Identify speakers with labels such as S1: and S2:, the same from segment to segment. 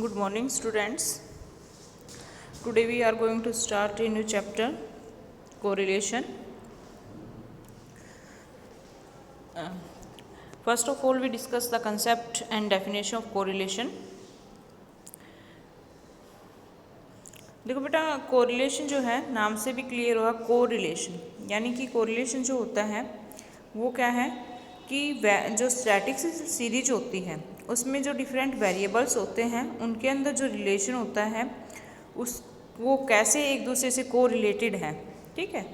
S1: Good morning, students. Today we are going to start a new chapter, correlation. First of all, we discuss the concept and definition of correlation. देखो बेटा, correlation जो है नाम से भी clear हुआ, correlation यानी कि कोरिलेशन जो होता है वो क्या है कि जो स्टैटिक सीरीज होती है उसमें जो डिफरेंट वेरिएबल्स होते हैं उनके अंदर जो रिलेशन होता है उस वो कैसे एक दूसरे से को रिलेटेड है, ठीक है,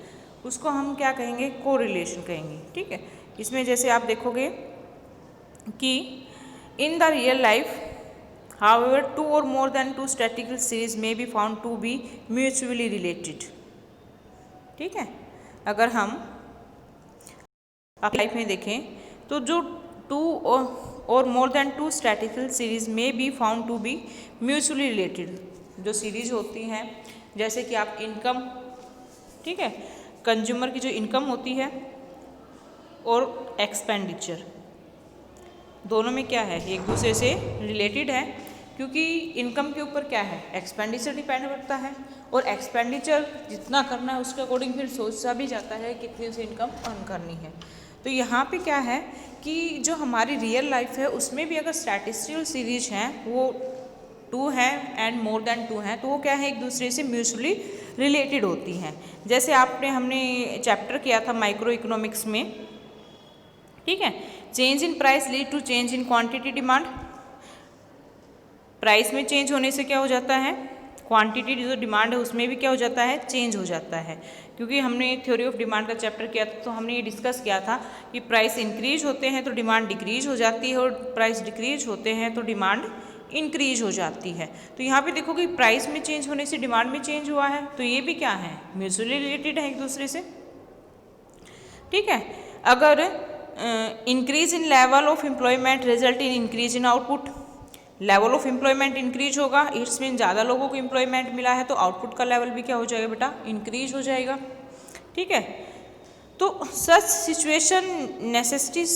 S1: उसको हम क्या कहेंगे, कोरिलेशन कहेंगे, ठीक है। इसमें जैसे आप देखोगे कि in the real life however two or more than two statistical series may be found to be mutually related, ठीक है। अगर हम अपनी लाइफ में देखें तो जो टू और more than two statistical series में be found to be mutually related, जो सीरीज होती हैं जैसे कि आप इनकम, ठीक है, कंज्यूमर की जो इनकम होती है और एक्सपेंडिचर, दोनों में क्या है, एक दूसरे से रिलेटेड है, क्योंकि इनकम के ऊपर क्या है, एक्सपेंडिचर डिपेंड करता है और एक्सपेंडिचर जितना करना है उसके अकॉर्डिंग फिर सोचा भी जाता है कितनी उसे इनकम अर्न करनी है। तो यहाँ पे क्या है कि जो हमारी रियल लाइफ है उसमें भी अगर स्टैटिस्टिकल सीरीज हैं वो टू हैं एंड मोर देन टू हैं तो वो क्या है, एक दूसरे से म्यूचुअली रिलेटेड होती हैं। जैसे हमने चैप्टर किया था माइक्रो इकोनॉमिक्स में, ठीक है, change in price lead to change in quantity demand. Price में चेंज होने से क्या हो जाता है, क्वांटिटी जो डिमांड है उसमें भी क्या हो जाता है, चेंज हो जाता है। क्योंकि हमने थ्योरी ऑफ डिमांड का चैप्टर किया था तो हमने ये डिस्कस किया था कि प्राइस इंक्रीज होते हैं तो डिमांड डिक्रीज हो जाती है और प्राइस डिक्रीज होते हैं तो डिमांड इंक्रीज हो जाती है। तो यहाँ पे देखो कि प्राइस में चेंज होने से डिमांड में चेंज हुआ है तो ये भी क्या है, म्यूचुअली रिलेटेड है एक दूसरे से, ठीक है। अगर increase in level of employment result in increase in output, level of employment increase होगा, इट्स मीन ज़्यादा लोगों को एम्प्लॉयमेंट मिला है तो आउटपुट का लेवल भी क्या हो जाएगा बेटा, इंक्रीज हो जाएगा, ठीक है। तो such situation necessities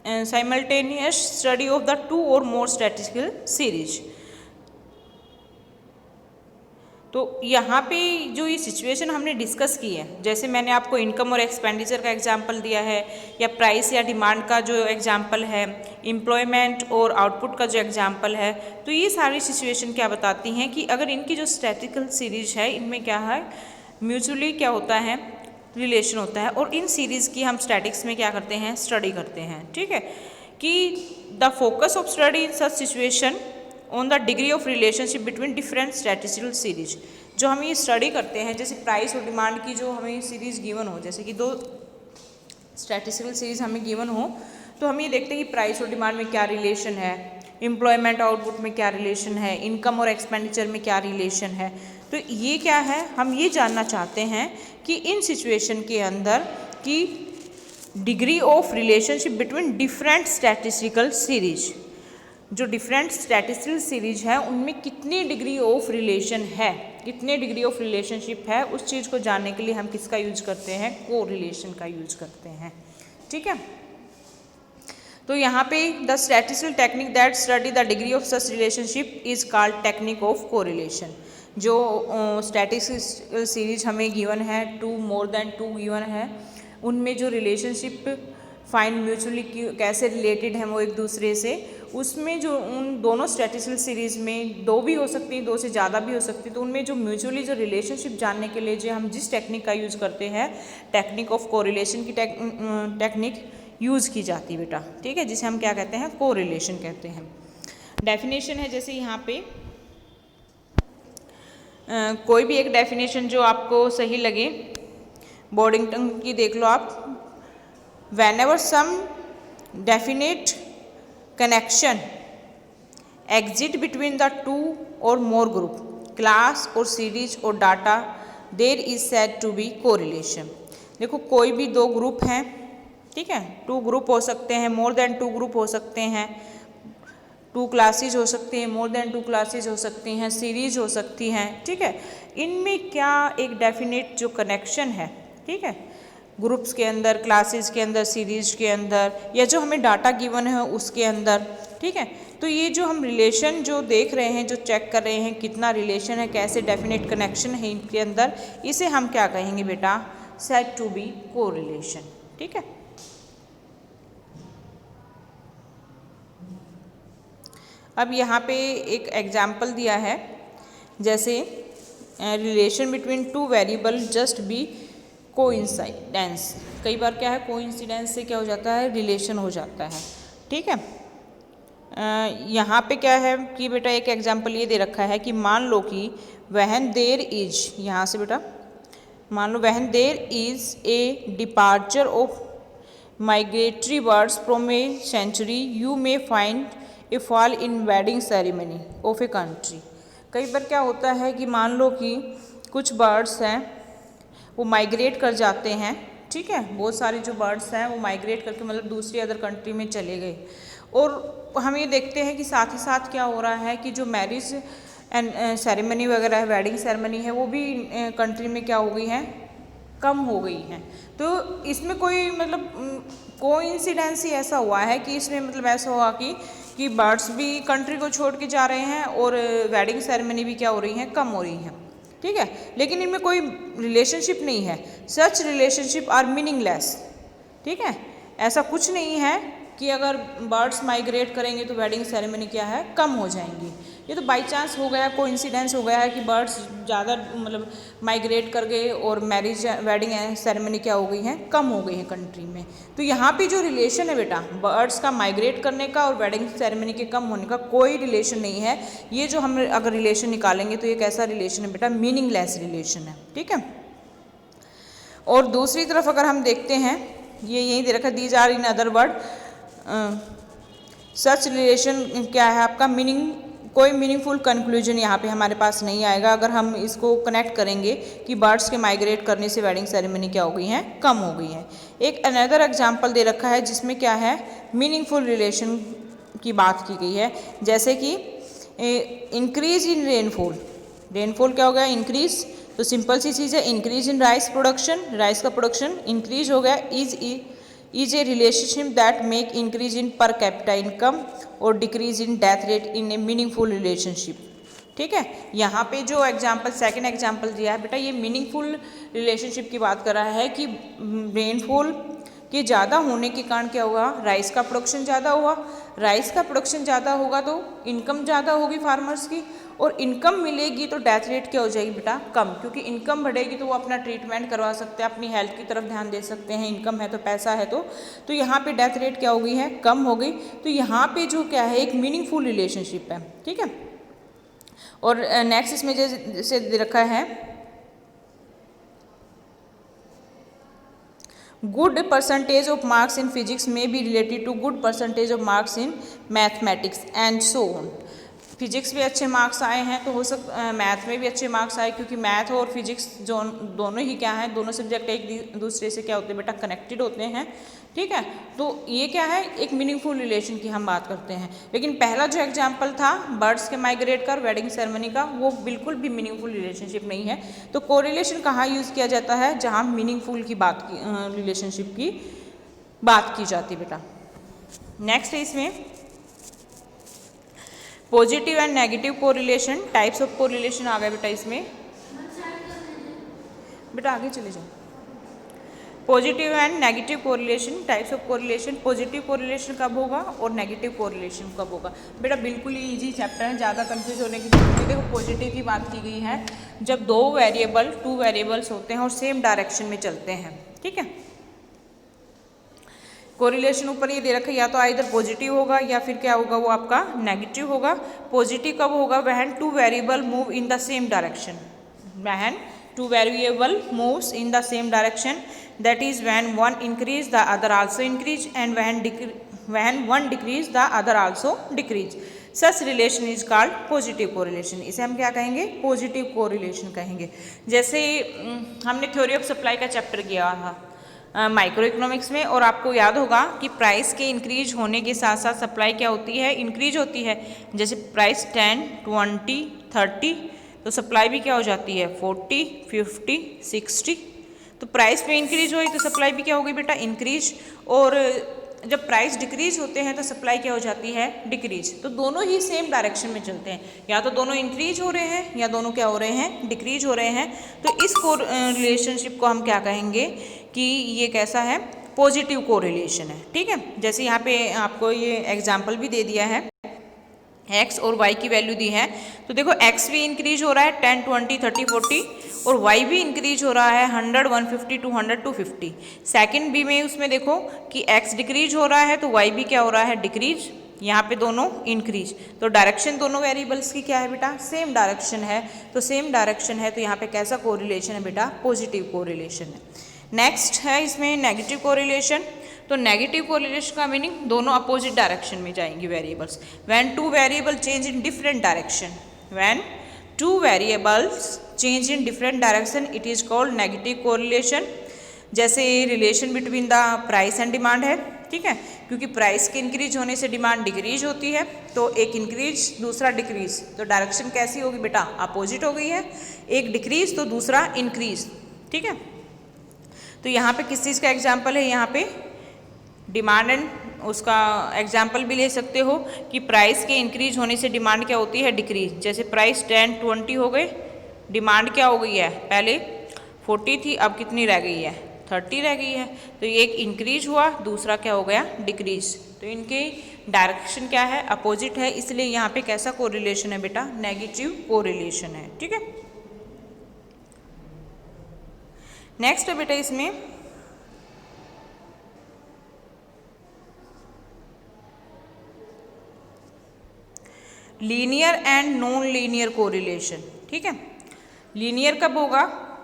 S1: simultaneous study of the two और मोर स्टैटिस्टिकल सीरीज। तो यहाँ पे जो ये सिचुएशन हमने डिस्कस की है, जैसे मैंने आपको इनकम और एक्सपेंडिचर का एग्जांपल दिया है या प्राइस या डिमांड का जो एग्जांपल है, एम्प्लॉयमेंट और आउटपुट का जो एग्जांपल है, तो ये सारी सिचुएशन क्या बताती हैं कि अगर इनकी जो स्टैटिस्टिकल सीरीज है इनमें क्या है, म्यूचुअली क्या होता है, रिलेशन होता है। और इन सीरीज़ की हम स्टैटिक्स में क्या करते हैं, स्टडी करते हैं, ठीक है, कि the focus of study in such situation on the degree of relationship between different statistical series. जो हम ये स्टडी करते हैं जैसे प्राइस और डिमांड की जो हमें सीरीज गिवन हो, जैसे कि दो स्टैटिस्टिकल सीरीज हमें गिवन हो तो हम ये देखते हैं कि प्राइस और डिमांड में क्या रिलेशन है, एम्प्लॉयमेंट आउटपुट में क्या रिलेशन है, इनकम और एक्सपेंडिचर में क्या रिलेशन है। तो ये क्या है, हम ये जानना चाहते हैं कि इन सिचुएशन के अंदर कि degree of relationship between different statistical series, जो डिफरेंट स्टैटिस्टिकल सीरीज है उनमें कितनी डिग्री ऑफ रिलेशन है, कितने डिग्री ऑफ रिलेशनशिप है, उस चीज़ को जानने के लिए हम किसका यूज करते हैं, कोरिलेशन का यूज करते हैं, ठीक है। तो यहाँ पे the statistical technique that study the degree of such relationship is called technique of correlation. जो स्टैटिस्टिकल सीरीज हमें गिवन है, two more than two given है, उनमें जो रिलेशनशिप फाइंड म्यूचुअली कैसे रिलेटेड हैं वो एक दूसरे से, उसमें जो उन दोनों स्टैटिस्टिकल सीरीज में दो भी हो सकती हैं, दो से ज़्यादा भी हो सकती है, तो उनमें जो म्यूचुअली जो रिलेशनशिप जानने के लिए जो हम जिस टेक्निक का यूज़ करते हैं, टेक्निक ऑफ कोरिलेशन की टेक्निक यूज़ की जाती है बेटा, ठीक है, जिसे हम क्या कहते हैं, कोरिलेशन कहते हैं। डेफिनेशन है जैसे यहाँ पे कोई भी एक डेफिनेशन जो आपको सही लगे, बोर्डिंगटन की देख लो आप, whenever some definite connection exist between the two or more group, class or series or data, there is said to be correlation। देखो कोई भी दो ग्रुप हैं, ठीक है, टू ग्रुप हो सकते हैं, मोर देन टू ग्रुप हो सकते हैं, टू क्लासेज हो सकती हैं, मोर देन टू क्लासेज हो सकती हैं, सीरीज हो सकती हैं, ठीक है। इनमें क्या एक डेफिनेट जो कनेक्शन है, ठीक है, ग्रुप्स के अंदर, क्लासेस के अंदर, सीरीज के अंदर, या जो हमें डाटा गिवन है उसके अंदर, ठीक है। तो ये जो हम रिलेशन जो देख रहे हैं, जो चेक कर रहे हैं कितना रिलेशन है, कैसे डेफिनेट कनेक्शन है इनके अंदर, इसे हम क्या कहेंगे बेटा, सेड टू बी कोरिलेशन। ठीक है। अब यहाँ पे एक एग्जाम्पल दिया है, जैसे relation between two variable just be coincidence. कई बार क्या है, कोइंसिडेंस से क्या हो जाता है, रिलेशन हो जाता है। ठीक है। यहाँ पे क्या है कि बेटा एक एग्जाम्पल ये दे रखा है कि मान लो कि व्हेन देयर इज, यहाँ से बेटा मान लो when there is a departure of migratory birds from a century you may find a fall in wedding ceremony of a country. कई बार क्या होता है कि मान लो कि कुछ बर्ड्स हैं वो माइग्रेट कर जाते हैं। ठीक है। बहुत सारे जो बर्ड्स हैं वो माइग्रेट करके मतलब दूसरी अदर कंट्री में चले गए, और हम ये देखते हैं कि साथ ही साथ क्या हो रहा है कि जो मैरिज एंड सेरेमनी वगैरह है, वेडिंग सेरेमनी है, वो भी कंट्री में क्या हो गई हैं, कम हो गई हैं। तो इसमें कोई मतलब कोइंसिडेंस ही ऐसा हुआ है कि इसमें मतलब ऐसा हुआ कि बर्ड्स भी कंट्री को छोड़ के जा रहे हैं और वेडिंग सेरेमनी भी क्या हो रही हैं, कम हो रही हैं। ठीक है। लेकिन इनमें कोई रिलेशनशिप नहीं है। Such relationship are meaningless. ठीक है। ऐसा कुछ नहीं है कि अगर बर्ड्स माइग्रेट करेंगे तो वेडिंग सेरेमनी क्या है, कम हो जाएंगी। ये तो बाई चांस हो गया, कोइंसिडेंस हो गया है कि बर्ड्स ज़्यादा मतलब माइग्रेट कर गए और मैरिज वेडिंग सेरेमनी क्या हो गई है, कम हो गई है कंट्री में। तो यहाँ पे जो रिलेशन है बेटा, बर्ड्स का माइग्रेट करने का और वेडिंग सेरेमनी के कम होने का कोई रिलेशन नहीं है। ये जो हम अगर रिलेशन निकालेंगे तो ये कैसा रिलेशन है बेटा, मीनिंगलेस रिलेशन है। ठीक है। और दूसरी तरफ अगर हम देखते हैं, ये यही दे रखा है, these are in other word such relation क्या है आपका, कोई मीनिंगफुल कंक्लूजन यहाँ पे हमारे पास नहीं आएगा अगर हम इसको कनेक्ट करेंगे कि बर्ड्स के माइग्रेट करने से वेडिंग सेरेमनी क्या हो गई हैं, कम हो गई हैं। एक अनदर एग्जांपल दे रखा है जिसमें क्या है, मीनिंगफुल रिलेशन की बात की गई है, जैसे कि इंक्रीज इन रेनफॉल। रेनफॉल क्या हो गया, इंक्रीज, तो सिंपल सी चीज़ है, increase in rice production, rice का प्रोडक्शन इंक्रीज हो गया, is a relationship that make increase in per capita income और decrease in death rate in a meaningful relationship. ठीक है। यहाँ पे जो एग्जाम्पल सेकंड एग्जाम्पल दिया है बेटा, ये मीनिंगफुल रिलेशनशिप की बात कर रहा है कि रेनफॉल के ज़्यादा होने के कारण क्या होगा, राइस का प्रोडक्शन ज़्यादा हुआ, राइस का प्रोडक्शन ज़्यादा होगा तो इनकम ज़्यादा होगी फार्मर्स की, और इनकम मिलेगी तो डेथ रेट क्या हो जाएगी बेटा, कम, क्योंकि इनकम बढ़ेगी तो वो अपना ट्रीटमेंट करवा सकते हैं, अपनी हेल्थ की तरफ ध्यान दे सकते हैं, इनकम है तो पैसा है तो यहाँ पे डेथ रेट क्या हो गई है, कम हो गई। तो यहाँ पे जो क्या है, एक मीनिंगफुल रिलेशनशिप है। ठीक है। और नेक्स्ट इसमें जैसे दे रखा है, good percentage of marks in physics में be related to good percentage of marks in mathematics and so on. Physics में अच्छे मार्क्स आए हैं तो हो सकता मैथ में भी अच्छे मार्क्स आए, क्योंकि मैथ और फिजिक्स जो दोनों ही क्या हैं, दोनों सब्जेक्ट एक दूसरे से क्या होते हैं बेटा, कनेक्टेड होते हैं। ठीक है। तो ये क्या है, एक मीनिंगफुल रिलेशन की हम बात करते हैं। लेकिन पहला जो एग्जाम्पल था बर्ड्स के माइग्रेट का, वेडिंग सेरेमनी का, वो बिल्कुल भी मीनिंगफुल रिलेशनशिप नहीं है। तो कोरिलेशन कहाँ यूज़ किया जाता है, जहाँ मीनिंगफुल की बात की रिलेशनशिप की बात की जाती है बेटा। नेक्स्ट है इसमें positive and negative correlation, types of correlation आ गया बेटा इसमें। बेटा आगे चले जाओ। Positive and negative correlation, types of correlation. Positive correlation कब होगा और नेगेटिव कोरिलेशन कब होगा बेटा, बिल्कुल ही इजी चैप्टर है, ज़्यादा कंफ्यूज होने की जरूरत नहीं। देखो पॉजिटिव की बात की गई है जब टू वेरिएबल्स होते हैं और सेम डायरेक्शन में चलते हैं। ठीक है। कोरिलेशन ऊपर ये दे रखा है, या तो आइदर पॉजिटिव होगा या फिर क्या होगा, वो आपका नेगेटिव होगा। पॉजिटिव कब होगा, when two variable move in the same direction, when two variable moves in the same direction, that is when one increase the other also increase and when one decrease the other also decrease. Such relation is called positive correlation. इसे हम क्या कहेंगे, positive correlation कहेंगे। जैसे हमने theory of supply का chapter किया था माइक्रो इकोनॉमिक्स में, और आपको याद होगा कि प्राइस के इंक्रीज होने के साथ साथ सप्लाई क्या होती है, इंक्रीज होती है। जैसे प्राइस 10, 20, 30, तो सप्लाई भी क्या हो जाती है 40, 50, 60। तो प्राइस में इंक्रीज हुई तो सप्लाई भी क्या होगी बेटा, इंक्रीज। और जब प्राइस डिक्रीज होते हैं तो सप्लाई क्या हो जाती है, डिक्रीज। तो दोनों ही सेम डायरेक्शन में चलते हैं, या तो दोनों इंक्रीज हो रहे हैं या दोनों क्या हो रहे हैं, डिक्रीज हो रहे हैं। तो इस रिलेशनशिप को हम क्या कहेंगे कि ये कैसा है, पॉजिटिव कोरिलेशन है। ठीक है, जैसे यहाँ पे आपको ये एग्जाम्पल भी दे दिया है, x और y की वैल्यू दी है। तो देखो x भी इंक्रीज हो रहा है 10, 20, 30, 40 और y भी इंक्रीज हो रहा है 100, 150, 200, 250। सेकंड बी में उसमें देखो कि x डिक्रीज हो रहा है तो y भी क्या हो रहा है, डिक्रीज। यहाँ पे दोनों इंक्रीज। तो डायरेक्शन दोनों वेरिएबल्स की क्या है बेटा, सेम डायरेक्शन है। तो सेम डायरेक्शन है तो यहाँ पे कैसा कोरिलेशन है बेटा, पॉजिटिव कोरिलेशन है। नेक्स्ट है इसमें नेगेटिव कोरिलेशन। तो नेगेटिव कोरिलेशन का मीनिंग दोनों अपोजिट डायरेक्शन में जाएंगी variables. When two variable change in different direction, when two variables change in different direction it is called negative correlation. जैसे relation between the price and demand है, ठीक है, क्योंकि price के इंक्रीज होने से डिमांड डिक्रीज होती है। तो एक इंक्रीज दूसरा डिक्रीज, तो डायरेक्शन कैसी होगी बेटा, अपोजिट हो गई है। एक डिक्रीज तो दूसरा इंक्रीज। ठीक है, तो यहाँ पे किस चीज़ का एग्जाम्पल है, यहाँ पे डिमांड एंड उसका एग्जाम्पल भी ले सकते हो कि प्राइस के इंक्रीज होने से डिमांड क्या होती है, डिक्रीज। जैसे प्राइस 10, 20 हो गए, डिमांड क्या हो गई है, पहले 40 थी अब कितनी रह गई है, 30 रह गई है। तो एक इंक्रीज हुआ, दूसरा क्या हो गया, डिक्रीज। तो इनके डायरेक्शन क्या है, अपोजिट है, इसलिए यहाँ पे कैसा कोरिलेशन है बेटा, नेगेटिव कोरिलेशन है। ठीक है, नेक्स्ट है बेटा इसमें linear and non linear correlation. ठीक है, लीनियर कब होगा,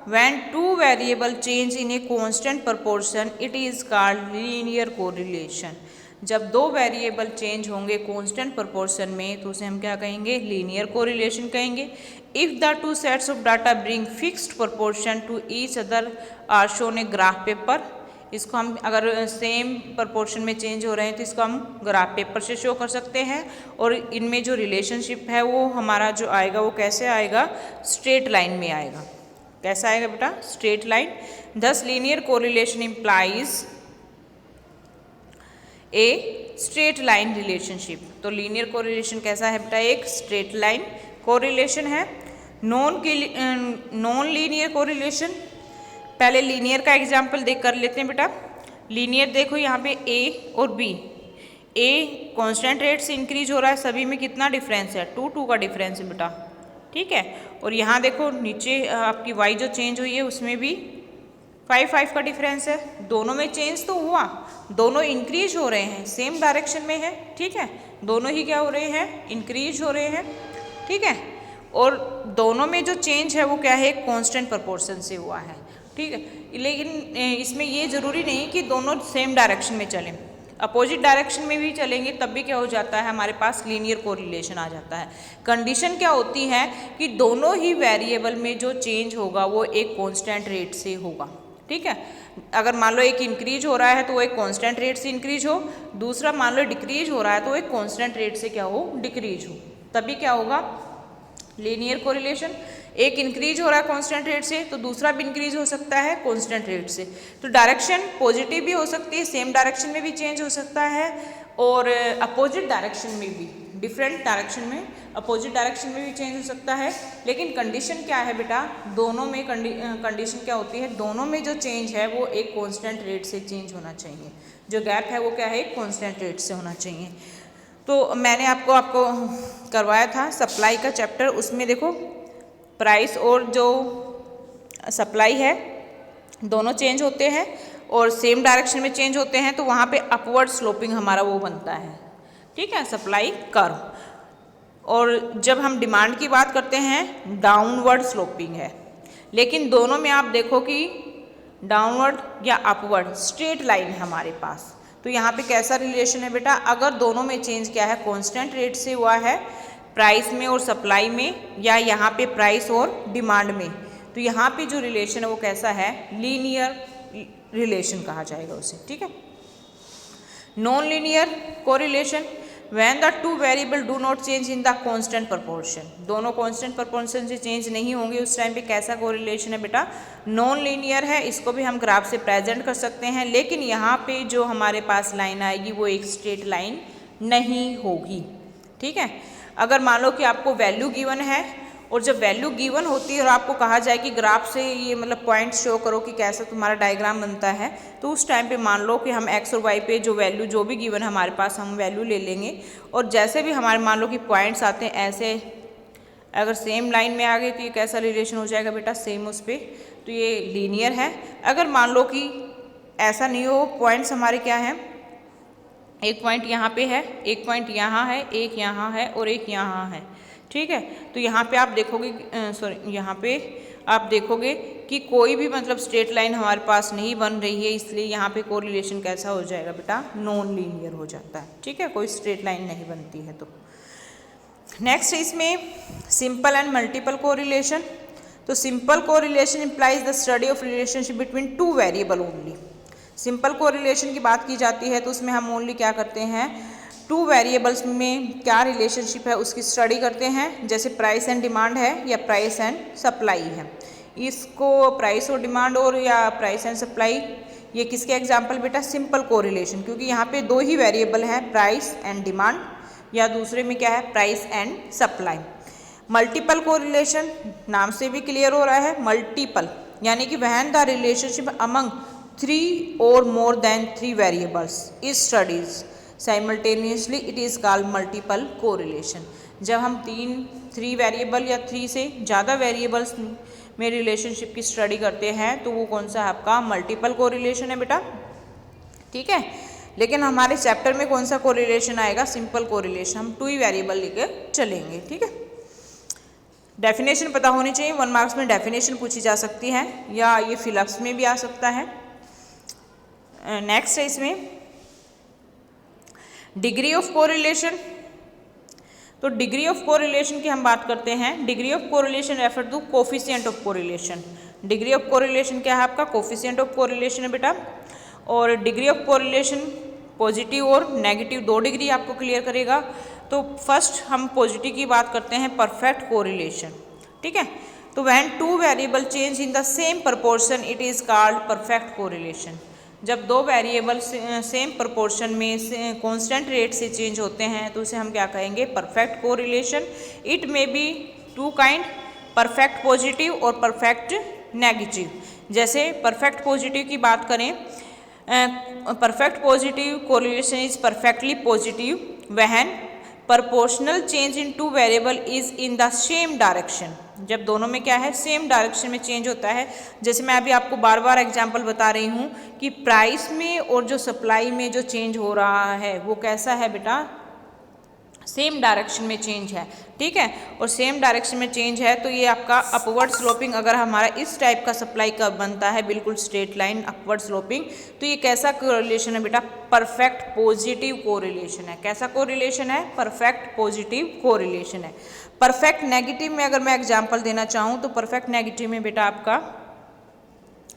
S1: when two variable change in a constant proportion it is called linear correlation. जब दो वेरिएबल चेंज होंगे कांस्टेंट प्रोपोर्शन में तो उसे हम क्या कहेंगे, लीनियर कोरिलेशन कहेंगे। If the two sets of data bring fixed proportion to each other are shown a graph paper. इसको हम अगर सेम प्रोपोर्शन में चेंज हो रहे हैं तो इसको हम ग्राफ पेपर से शो कर सकते हैं। और इनमें जो रिलेशनशिप है वो हमारा जो आएगा वो कैसे आएगा, स्ट्रेट लाइन में आएगा। कैसा आएगा बेटा, स्ट्रेट लाइन। दस linear correlation implies a straight line relationship. तो लीनियर कोरिलेशन कैसा है बेटा, एक स्ट्रेट लाइन कोरिलेशन है। नॉन लीनियर कोरिलेशन, पहले लीनियर का एग्जाम्पल देख कर लेते हैं बेटा। लीनियर देखो यहाँ पे ए और बी, ए कांस्टेंट रेट से इंक्रीज हो रहा है, सभी में कितना डिफरेंस है, 2, 2 का डिफरेंस है बेटा। ठीक है, और यहाँ देखो नीचे आपकी वाई जो चेंज हुई है उसमें भी 5, 5 का डिफरेंस है। दोनों में चेंज तो हुआ, दोनों इंक्रीज हो रहे हैं, सेम डायरेक्शन में है। ठीक है, दोनों ही क्या हो रहे हैं, इंक्रीज हो रहे हैं। ठीक है, और दोनों में जो चेंज है वो क्या है, कांस्टेंट प्रोपोर्शन से हुआ है। ठीक है, लेकिन इसमें ये ज़रूरी नहीं कि दोनों सेम डायरेक्शन में चलें, अपोजिट डायरेक्शन में भी चलेंगे तब भी क्या हो जाता है, हमारे पास लीनियर कोरिलेशन आ जाता है। कंडीशन क्या होती है कि दोनों ही वेरिएबल में जो चेंज होगा वो एक कांस्टेंट रेट से होगा। ठीक है, अगर मान लो एक इंक्रीज हो रहा है तो वो एक कांस्टेंट रेट से इंक्रीज हो, दूसरा मान लो डिक्रीज हो रहा है तो वो एक कांस्टेंट रेट से क्या हो, डिक्रीज हो, तभी क्या होगा, लीनियर कोरिलेशन। एक इंक्रीज हो रहा है कांस्टेंट रेट से तो दूसरा भी इंक्रीज हो सकता है कांस्टेंट रेट से। तो डायरेक्शन पॉजिटिव भी हो सकती है, सेम डायरेक्शन में भी चेंज हो सकता है, और अपोजिट डायरेक्शन में भी, डिफरेंट डायरेक्शन में, अपोजिट डायरेक्शन में भी चेंज हो सकता है। लेकिन कंडीशन क्या है बेटा, दोनों में कंडीशन क्या होती है, दोनों में जो चेंज है वो एक कांस्टेंट रेट से चेंज होना चाहिए। जो गैप है वो क्या है, कांस्टेंट रेट से होना चाहिए। तो मैंने आपको करवाया था सप्लाई का चैप्टर, उसमें देखो प्राइस और जो सप्लाई है दोनों चेंज होते हैं और सेम डायरेक्शन में चेंज होते हैं, तो वहाँ पे अपवर्ड स्लोपिंग हमारा वो बनता है। ठीक है, सप्लाई कर्व। और जब हम डिमांड की बात करते हैं डाउनवर्ड स्लोपिंग है। लेकिन दोनों में आप देखो कि डाउनवर्ड या अपवर्ड स्ट्रेट लाइन है हमारे पास। तो यहाँ पे कैसा रिलेशन है बेटा, अगर दोनों में चेंज क्या है, कांस्टेंट रेट से हुआ है प्राइस में और सप्लाई में, या यहाँ पे प्राइस और डिमांड में, तो यहाँ पे जो रिलेशन है वो कैसा है, लीनियर रिलेशन कहा जाएगा उसे। ठीक है, non linear correlation, when the two variable do not change in the constant proportion, दोनों कांस्टेंट प्रोपोर्शन से चेंज नहीं होंगे उस टाइम पे कैसा कोरिलेशन है बेटा, नॉन लीनियर है। इसको भी हम ग्राफ से प्रेजेंट कर सकते हैं, लेकिन यहाँ पे जो हमारे पास लाइन आएगी वो एक स्ट्रेट लाइन नहीं होगी। ठीक है, अगर मान लो कि आपको वैल्यू गिवन है और जब वैल्यू गिवन होती है और आपको कहा जाए कि ग्राफ से ये मतलब पॉइंट शो करो कि कैसा तुम्हारा डायग्राम बनता है, तो उस टाइम पे मान लो कि हम एक्स और वाई पे जो वैल्यू जो भी गिवन है हमारे पास हम वैल्यू ले लेंगे और जैसे भी हमारे मान लो कि पॉइंट्स आते हैं ऐसे अगर सेम लाइन में आ गए तो ये कैसा रिलेशन हो जाएगा बेटा, सेम उस पर, तो ये लीनियर है। अगर मान लो कि ऐसा नहीं हो, पॉइंट्स हमारे क्या हैं, एक पॉइंट यहाँ पे है, एक पॉइंट यहाँ है, एक यहाँ है और एक यहाँ है। ठीक है, तो यहाँ पे आप देखोगे यहाँ पे आप देखोगे कि कोई भी मतलब स्ट्रेट लाइन हमारे पास नहीं बन रही है, इसलिए यहाँ पे कोरिलेशन कैसा हो जाएगा बेटा, नॉन लीनियर हो जाता है। ठीक है, कोई स्ट्रेट लाइन नहीं बनती है। तो नेक्स्ट इसमें सिंपल एंड मल्टीपल कोरिलेशन। तो simple correlation implies the study of relationship between two variable only. Simple correlation की बात की जाती है तो उसमें हम ओनली क्या करते हैं, टू वेरिएबल्स में क्या रिलेशनशिप है उसकी स्टडी करते हैं। जैसे प्राइस एंड डिमांड है या प्राइस एंड सप्लाई है, इसको प्राइस और डिमांड और या प्राइस एंड सप्लाई, ये किसके एग्जाम्पल बेटा, सिंपल कोरिलेशन, क्योंकि यहाँ पे दो ही वेरिएबल हैं, प्राइस एंड डिमांड, या दूसरे में क्या है, price and supply. Multiple correlation नाम से भी क्लियर हो रहा है, मल्टीपल यानी कि when the relationship among 3 or more than 3 variables is studied simultaneously, it is called multiple correlation। जब हम 3 वेरिएबल या 3 से ज़्यादा वेरिएबल्स में रिलेशनशिप की स्टडी करते हैं तो वो कौन सा है आपका, मल्टीपल कोरिलेशन है बेटा। ठीक है, लेकिन हमारे चैप्टर में कौन सा कोरिलेशन आएगा, सिंपल कोरिलेशन, हम 2 ही वेरिएबल लेकर चलेंगे। ठीक है, डेफिनेशन पता होनी चाहिए, 1 मार्क्स में डेफिनेशन पूछी जा सकती है या ये फिलअप्स में भी आ सकता है। नेक्स्ट है इसमें डिग्री ऑफ कोरिलेशन। तो डिग्री ऑफ कोरिलेशन की हम बात करते हैं। Degree of correlation refer to coefficient of correlation. Degree of correlation क्या है आपका, कोफिशिएंट ऑफ कोरिलेशन है बेटा। और डिग्री ऑफ कोरिलेशन पॉजिटिव और नेगेटिव 2 डिग्री आपको क्लियर करेगा। तो फर्स्ट हम पॉजिटिव की बात करते हैं, परफेक्ट कोरिलेशन। ठीक है, तो when 2 variable change in the same proportion it is called perfect correlation. जब 2 वेरिएबल सेम प्रोपोर्शन में कांस्टेंट रेट से चेंज होते हैं तो उसे हम क्या कहेंगे, perfect correlation. It may be 2 kind, perfect positive और परफेक्ट नेगेटिव। जैसे परफेक्ट पॉजिटिव की बात करें, perfect positive correlation is perfectly positive when proportional change in 2 variable is in the same direction. जब दोनों में क्या है, सेम डायरेक्शन में चेंज होता है। जैसे मैं अभी आपको बार बार एग्जांपल बता रही हूँ कि प्राइस में और जो सप्लाई में जो चेंज हो रहा है वो कैसा है बेटा, सेम डायरेक्शन में चेंज है। ठीक है, और सेम डायरेक्शन में चेंज है तो ये आपका अपवर्ड स्लोपिंग, अगर हमारा इस टाइप का सप्लाई का बनता है बिल्कुल स्ट्रेट लाइन अपवर्ड स्लोपिंग, तो ये कैसा कोरिलेशन है बेटा, परफेक्ट पॉजिटिव कोरिलेशन है। कैसा कोरिलेशन है, परफेक्ट पॉजिटिव कोरिलेशन है। परफेक्ट नेगेटिव में अगर मैं एग्जांपल देना चाहूँ तो परफेक्ट नेगेटिव में बेटा आपका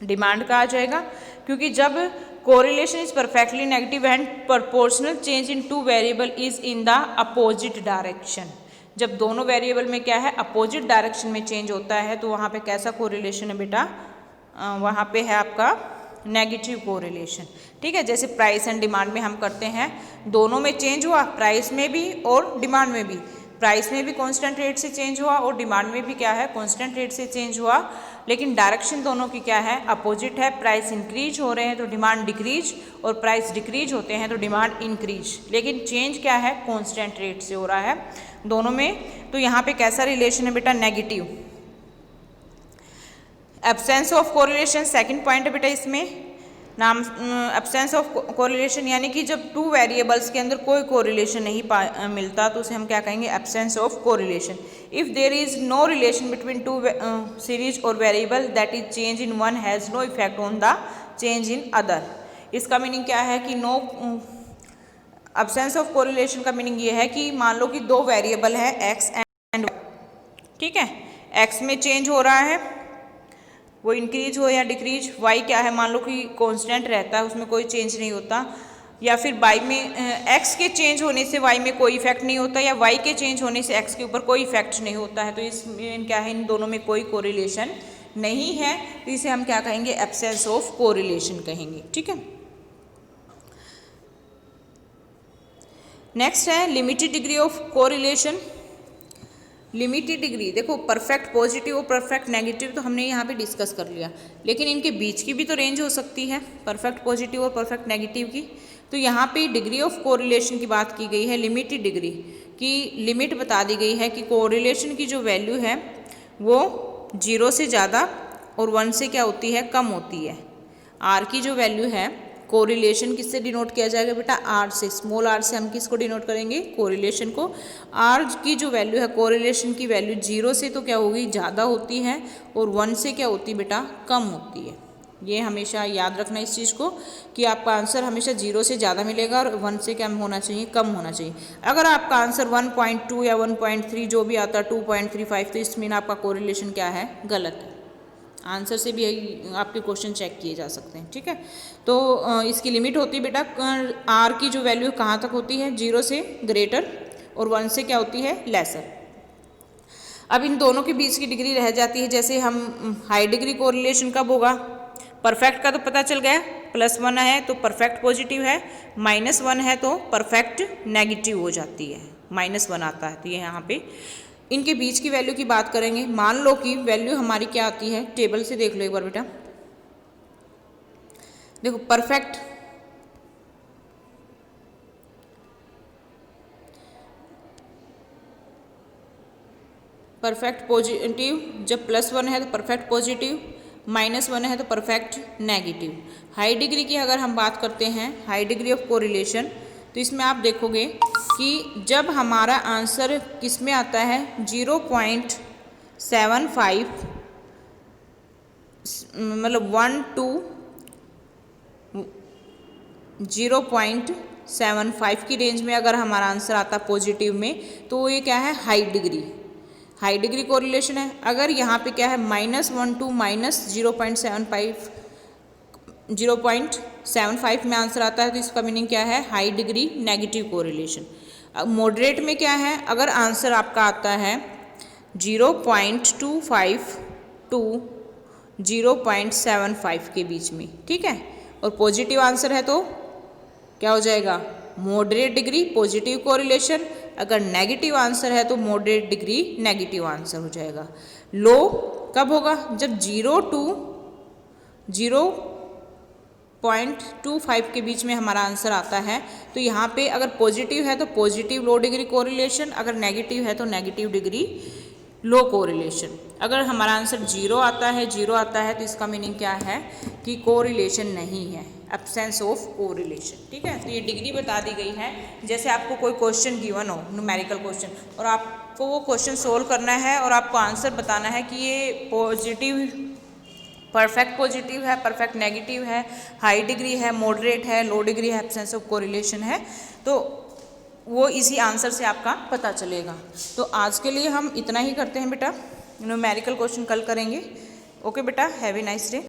S1: डिमांड का आ जाएगा, क्योंकि जब correlation is perfectly negative and proportional change in 2 variable is in the opposite direction. जब दोनों वेरिएबल में क्या है, अपोजिट डायरेक्शन में चेंज होता है तो वहाँ पे कैसा कोरिलेशन है बेटा, वहाँ पे है आपका नेगेटिव कोरिलेशन। ठीक है, जैसे प्राइस एंड डिमांड में हम करते हैं, दोनों में चेंज हुआ, प्राइस में भी और डिमांड में भी। प्राइस में भी कांस्टेंट रेट से चेंज हुआ और डिमांड में भी क्या है, कांस्टेंट रेट से चेंज हुआ, लेकिन डायरेक्शन दोनों की क्या है, अपोजिट है। प्राइस इंक्रीज हो रहे हैं तो डिमांड डिक्रीज, और प्राइस डिक्रीज होते हैं तो डिमांड इंक्रीज, लेकिन चेंज क्या है, कांस्टेंट रेट से हो रहा है दोनों में। तो यहाँ पे कैसा रिलेशन है बेटा, negative. Absence of correlation second point है बेटा इसमें, नाम एब्सेंस ऑफ कोरिलेशन यानी कि जब 2 वेरिएबल्स के अंदर कोई कोरिलेशन नहीं मिलता तो उसे हम क्या कहेंगे, absence of correlation. If there is no relation between 2 series और variable that is change in one has no effect on the change in other. इसका मीनिंग क्या है कि नो एब्सेंस ऑफ कोरिलेशन का मीनिंग ये है कि मान लो कि 2 वेरिएबल है एक्स एंड वाई। ठीक है, एक्स में चेंज हो रहा है, वो इंक्रीज हो या डिक्रीज, वाई क्या है मान लो कि कांस्टेंट रहता है, उसमें कोई चेंज नहीं होता, या फिर y में x के चेंज होने से y में कोई इफेक्ट नहीं होता, या y के चेंज होने से x के ऊपर कोई इफेक्ट नहीं होता है, तो इसमें क्या है, इन दोनों में कोई कोरिलेशन नहीं है, तो इसे हम क्या कहेंगे, एब्सेंस ऑफ कोरिलेशन कहेंगे। ठीक है। नेक्स्ट है limited degree of correlation. Limited degree, देखो परफेक्ट पॉजिटिव और परफेक्ट नेगेटिव तो हमने यहाँ पे डिस्कस कर लिया, लेकिन इनके बीच की भी तो रेंज हो सकती है, परफेक्ट पॉजिटिव और परफेक्ट नेगेटिव की। तो यहाँ पे डिग्री ऑफ कोरिलेशन की बात की गई है, लिमिटेड डिग्री की लिमिट बता दी गई है कि कोरिलेशन की जो वैल्यू है वो 0 से ज़्यादा और 1 से क्या होती है, कम होती है। आर की जो वैल्यू है, कोरिलेशन किससे डिनोट किया जाएगा बेटा, आर से, स्मॉल आर से हम किसको डिनोट करेंगे, कोरिलेशन को। आर की जो वैल्यू है, कोरिलेशन की वैल्यू 0 से तो क्या होगी, ज़्यादा होती है, और 1 से क्या होती है बेटा, कम होती है। ये हमेशा याद रखना इस चीज़ को कि आपका आंसर हमेशा 0 से ज़्यादा मिलेगा और 1 से क्या होना चाहिए, कम होना चाहिए। अगर आपका आंसर 1.2 या 1.3 जो भी आता है, 2.35, तो इसमें आपका कोरिलेशन क्या है, गलत है। आंसर से भी आपके क्वेश्चन चेक किए जा सकते हैं। ठीक है। तो इसकी लिमिट होती है बेटा, आर की जो वैल्यू कहाँ तक होती है, 0 से ग्रेटर और 1 से क्या होती है, लेसर। अब इन दोनों के बीच की डिग्री रह जाती है, जैसे हम हाई डिग्री कोरिलेशन कब होगा, परफेक्ट का तो पता चल गया, +1 है तो परफेक्ट पॉजिटिव है, -1 है तो परफेक्ट नेगेटिव हो जाती है, -1 आता है। तो ये यहाँ पे इनके बीच की वैल्यू की बात करेंगे। मान लो कि वैल्यू हमारी क्या आती है, टेबल से देख लो एक बार बेटा, देखो परफेक्ट पॉजिटिव जब +1 है तो परफेक्ट पॉजिटिव, -1 है तो परफेक्ट नेगेटिव। हाई डिग्री की अगर हम बात करते हैं, हाई डिग्री ऑफ कोरिलेशन, तो इसमें आप देखोगे कि जब हमारा आंसर किस में आता है, 0.75 मतलब 1 to 0.75 की रेंज में अगर हमारा आंसर आता है पॉजिटिव में, तो ये क्या है, high degree, high degree correlation है। अगर यहाँ पे क्या है, -1 to -0.75 में आंसर आता है, तो इसका मीनिंग क्या है, हाई डिग्री नेगेटिव कोरिलेशन। अब मॉडरेट में क्या है, अगर आंसर आपका आता है 0.25 to 0.75 के बीच में, ठीक है, और पॉजिटिव आंसर है तो क्या हो जाएगा, मॉडरेट डिग्री पॉजिटिव कोरिलेशन। अगर नेगेटिव आंसर है तो मॉडरेट डिग्री नेगेटिव आंसर हो जाएगा। लो कब होगा, जब 0 to 0.25 के बीच में हमारा आंसर आता है, तो यहाँ पे अगर पॉजिटिव है तो पॉजिटिव लो डिग्री कोरिलेशन, अगर नेगेटिव है तो नेगेटिव डिग्री लो कोरिलेशन। अगर हमारा आंसर 0 आता है तो इसका मीनिंग क्या है कि कोरिलेशन नहीं है, एब्सेंस ऑफ कोरिलेशन। ठीक है। तो ये डिग्री बता दी गई है। जैसे आपको कोई क्वेश्चन गिवन हो, न्यूमेरिकल क्वेश्चन, और आपको वो क्वेश्चन सोल्व करना है और आपको आंसर बताना है कि ये पॉजिटिव, परफेक्ट पॉजिटिव है, परफेक्ट नेगेटिव है, हाई डिग्री है, मॉडरेट है, लो डिग्री है, एब्सेंस ऑफ कोरिलेशन है, तो वो इसी आंसर से आपका पता चलेगा। तो आज के लिए हम इतना ही करते हैं बेटा, न्यूमेरिकल क्वेश्चन कल करेंगे। ओके बेटा, हैव ए नाइस डे।